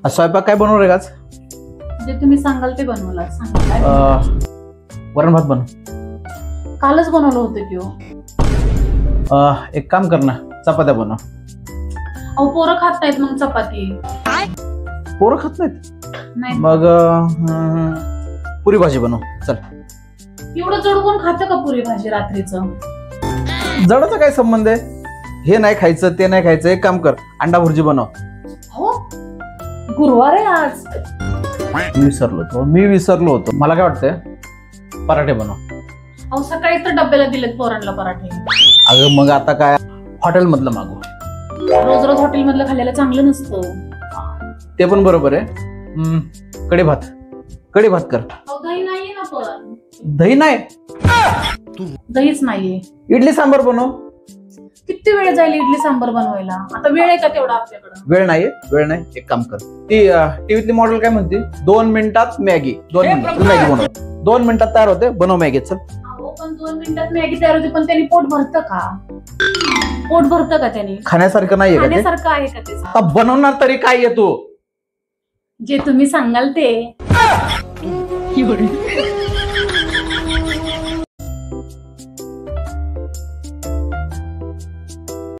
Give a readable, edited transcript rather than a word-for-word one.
स्वयंपाक काय बनवणार आज? जे तुम्ही सांगाल ते बनवला. सांगा काय वरण भात बनव. कालच बनवलं होतं की हो. एक काम कर ना, चपात्या बनव. अहो पोरं खात नाहीत मग चपाती. पोरं खात नाहीत नाही मग पुरी भाजी बनव. चल. एवढं जड कोण खातं का पुरी भाजी रात्रीचं? जडाचा काय संबंध आहे? हे नाही खायचं ते नाही खायचं. एक काम कर, अंडा भुर्जी बनव. हो गुरुवार आहे आज. मी विसरलो होतो. मला काय वाटतंय, पराठे बनव. अहो सकाळी तर डब्याला दिलेत पोरांना पराठे. अगं मग आता काय, हॉटेल मधलं मागू. रोज रोज हॉटेल मधलं खाल्लेलं चांगलं नसतं. ते पण बरोबर आहे. कढी भात कर. अहो दही नाहीये ना पण. दही नाही? दहीच नाहीये. इडली सांबार बनव. किती वेळ जाईल इडली सांबार बनवायला? आता वेळ आहे का तेवढा आपल्याकडं? वेळ नाही. एक काम कर, ती टीव्हीतली मॉडेल काय म्हणते, 2 मिनिटात मॅगी. 2 मिनिटात मॅगी बनव. 2 मिनिटात तयार होते. बनव मॅगी. चल. अहो पण 2 मिनिटात मॅगी तयार होते, पण त्यांनी पोट भरतं का? पोट भरतं का त्यांनी? खाण्यासारखं नाहीये का ते? खाण्यासारखं आहे का ते? आता बनवणार तरी काय येतो? जे तुम्ही सांगाल ते.